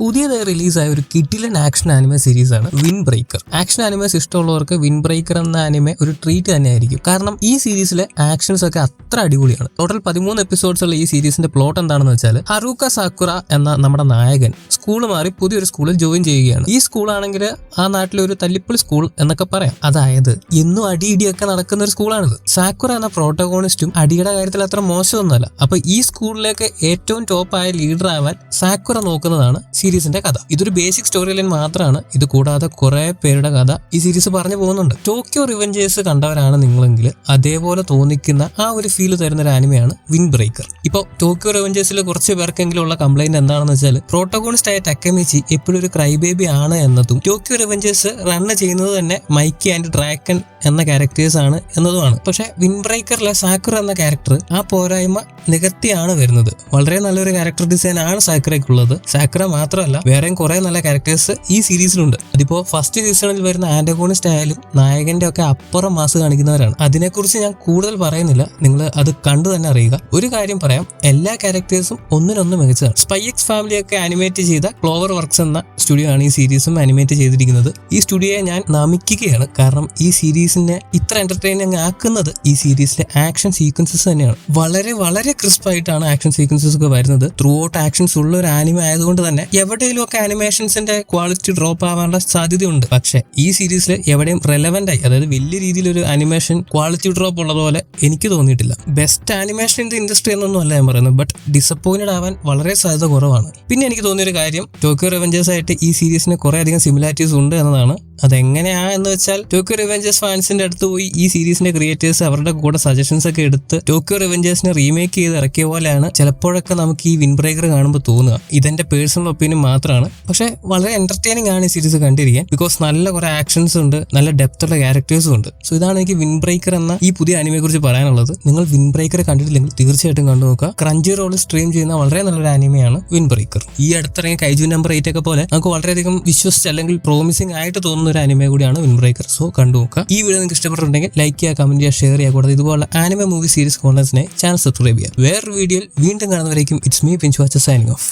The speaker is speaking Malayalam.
പുതിയതായി റിലീസായ ഒരു കിഡിലൻ ആക്ഷൻ ആനിമെ സീരീസ് ആണ് വിൻ ബ്രേക്കർ. ആക്ഷൻ ആനിമേസ് ഇഷ്ടമുള്ളവർക്ക് വിൻ ബ്രേക്കർ എന്ന ആനിമെ ഒരു ട്രീറ്റ് തന്നെയായിരിക്കും. കാരണം ഈ സീരീസിലെ ആക്ഷൻസ് ഒക്കെ അത്ര അടിപൊളിയാണ്. ടോട്ടൽ 13 എപ്പിസോഡ്സ് ഉള്ള ഈ സീരീസിന്റെ പ്ലോട്ട് എന്താണെന്ന് വെച്ചാൽ, ഹറൂക്ക സാക്കുറ എന്ന നമ്മുടെ നായകൻ സ്കൂൾ മാറി പുതിയൊരു സ്കൂളിൽ ജോയിൻ ചെയ്യുകയാണ്. ഈ സ്കൂളാണെങ്കിൽ ആ നാട്ടിലെ ഒരു തല്ലിപ്പൊളി സ്കൂൾ എന്നൊക്കെ പറയാം. അതായത് എന്നും അടിയിടിയൊക്കെ നടക്കുന്ന ഒരു സ്കൂളാണിത്. സാക്കുറ എന്ന പ്രോട്ടഗോണിസ്റ്റും അടിയുടെ കാര്യത്തിൽ അത്ര മോശമൊന്നുമല്ല. അപ്പൊ ഈ സ്കൂളിലേക്ക് ഏറ്റവും ടോപ്പായ ലീഡർ ആവാൻ സാക്കുറ നോക്കുന്നതാണ് സീരീസിന്റെ കഥ. ഇതൊരു ബേസിക് സ്റ്റോറി ലൈൻ മാത്രമാണ്. ഇത് കൂടാതെ കുറെ പേരുടെ കഥ ഈ സീരീസ് പറഞ്ഞു പോകുന്നുണ്ട്. ടോക്കിയോ റിവെഞ്ചേഴ്സ് കണ്ടവരാണ് നിങ്ങളെങ്കിൽ അതേപോലെ തോന്നിക്കുന്ന ആ ഒരു ഫീൽ തരുന്ന ഒരു ആനിമയാണ് വിൻ ബ്രേക്കർ. ഇപ്പോൾ ടോക്കിയോ റിവെഞ്ചേഴ്സിൽ കുറച്ച് പേർക്കെങ്കിലും ഉള്ള കംപ്ലൈന്റ് എന്താണെന്ന് വെച്ചാൽ, പ്രോട്ടഗോണിസ്റ്റ് ആയ ടക്കമിച്ചി എപ്പോഴും ഒരു ക്രൈബേബി ആണ് എന്നതും ടോക്കിയോ റിവെഞ്ചേഴ്സ് റൺ ചെയ്യുന്നത് തന്നെ മൈക്കി ആൻഡ് ഡ്രാക്കൻ എന്ന ക്യാരക്ടേഴ്സ് ആണ് എന്നതുമാണ്. പക്ഷെ വിൻ ബ്രേക്കറിലെ സാക്കുറ എന്ന ക്യാരക്ടർ ആ പോരായ്മ നികത്തിയാണ് വരുന്നത്. വളരെ നല്ലൊരു ക്യാരക്ടർ ഡിസൈൻ ആണ് സാക്കുറയ്ക്കുള്ളത്. സാക്കുറ മാത്രമല്ല, വേറെയും കുറെ നല്ല ക്യാരക്ടേഴ്സ് ഈ സീരീസിലുണ്ട്. അതിപ്പോ ഫസ്റ്റ് സീസണിൽ വരുന്ന ആന്റഗോണിസ്റ്റ് ആയാലും നായകന്റെ ഒക്കെ അപ്പുറം മാസ് കാണിക്കുന്നവരാണ്. അതിനെക്കുറിച്ച് ഞാൻ കൂടുതൽ പറയുന്നില്ല, നിങ്ങൾ അത് കണ്ടു തന്നെ അറിയുക. ഒരു കാര്യം പറയാം, എല്ലാ ക്യാരക്ടേഴ്സും ഒന്നിനൊന്ന് മികച്ചതാണ്. സ്പൈ എക്സ് ഫാമിലിയൊക്കെ ആനിമേറ്റ് ചെയ്ത ക്ലോവർ വർക്ക്സ് എന്ന സ്റ്റുഡിയോ ആണ് ഈ സീരീസും ആനിമേറ്റ് ചെയ്തിരിക്കുന്നത്. ഈ സ്റ്റുഡിയോയെ ഞാൻ നമിക്കുകയാണ്. കാരണം ഈ സീരീസിനെ ഇത്ര എന്റർടൈനിങ് ആക്കുന്നത് ഈ സീരീസിലെ ആക്ഷൻ സീക്വൻസസ് തന്നെയാണ്. വളരെ വളരെ ക്രിസ്പ് ആയിട്ടാണ് ആക്ഷൻ സീക്വൻസസ് ഒക്കെ വരുന്നത്. ത്രൂ ഔട്ട് ആക്ഷൻസ് ഉള്ള ഒരു ആനിമ ആയതുകൊണ്ട് തന്നെ എവിടെയെങ്കിലും ഒക്കെ ആനിമേഷൻസിന്റെ ക്വാളിറ്റി ഡ്രോപ്പ് ആവാനുള്ള സാധ്യതയുണ്ട്. പക്ഷെ ഈ സീരീസിൽ എവിടെയും റെലവെന്റ് ആയി, അതായത് വലിയ രീതിയിലൊരു ആനിമേഷൻ ക്വാളിറ്റി ഡ്രോപ്പ് ഉള്ളതുപോലെ എനിക്ക് തോന്നിയിട്ടില്ല. Best animation in the industry എന്നൊന്നും അല്ല ഞാൻ പറയുന്നത്, ബട്ട് ഡിസപ്പോയിന്റഡ് ആവാൻ വളരെ സാധ്യത കുറവാണ്. പിന്നെ എനിക്ക് തോന്നിയൊരു കാര്യം, ടോക്കിയോ റിവെഞ്ചേഴ്സ് ആയിട്ട് ഈ സീരീസിന് കുറെ അധികം സിമിലാരിറ്റീസ് ഉണ്ട് എന്നതാണ്. അതെങ്ങനെയാ എന്ന് വെച്ചാൽ, ടോക്കിയോ റിവെഞ്ചേഴ്സ് ഫാൻസിന്റെ അടുത്ത് പോയി ഈ സീരീസിന്റെ ക്രിയേറ്റേഴ്സ് അവരുടെ കൂടെ സജഷൻസ് ഒക്കെ എടുത്ത് ടോക്കിയോ റിവെഞ്ചേഴ്സിനെ റീമേക്ക് ചെയ്ത് ഇറക്കിയ പോലെയാണ് ചിലപ്പോഴൊക്കെ നമുക്ക് ഈ വിൻ ബ്രേക്കർ കാണുമ്പോൾ തോന്നുക. ഇതെന്റെ പേഴ്സണൽ ഒപ്പീനിയൻ മാത്രമാണ്. പക്ഷെ വളരെ എന്റർടൈനിങ് ആണ് ഈ സീരീസ് കണ്ടിരിക്കാൻ. ബിക്കോസ് നല്ല കുറെ ആക്ഷൻസ് ഉണ്ട്, നല്ല ഡെപ്ത് ഉള്ള ക്യാരക്ടേഴ്സും ഉണ്ട്. സോ ഇതാണ് എനിക്ക് വിൻ ബ്രേക്കർ എന്ന ഈ പുതിയ ആനിമയെ കുറിച്ച് പറയാനുള്ളത്. നിങ്ങൾ വിൻ ബ്രേക്കർ കണ്ടിട്ടില്ലെങ്കിൽ തീർച്ചയായിട്ടും കണ്ടു നോക്കുക. ക്രഞ്ചി റോളിൽ സ്ട്രീം ചെയ്യുന്ന വളരെ നല്ലൊരു ആനിമയാണ് വിൻ ബ്രേക്കർ. ഈ അടുത്തിറങ്ങിയ കൈജു നമ്പർ 8 ഒക്കെ പോലെ നമുക്ക് വളരെയധികം വിശ്വസിച്ച് അല്ലെങ്കിൽ പ്രോമിസിംഗ് ആയിട്ട് തോന്നുന്ന ഒരു ആനിമ കൂടിയാണ് വിൻ ബ്രേക്കർ. സോ കണ്ടു നോക്കുക. ഈ വീഡിയോ നിങ്ങൾക്ക് ഇഷ്ടപ്പെട്ടിട്ടുണ്ടെങ്കിൽ ലൈക്ക് ചെയ്യുക, കമന്റ് ചെയ്യുക, ഷെയർ ചെയ്യുക. കൂടാതെ ഇതുപോലെ ആനിമ മൂവി സീരീസ് കോണ്ടന്റ്സിനെ ചാനൽ സബ്സ്ക്രൈബ് ചെയ്യുക. വേറൊരു വീഡിയോയിൽ വീണ്ടും കാണുന്നവരേക്കും it's me pinch watch signing of.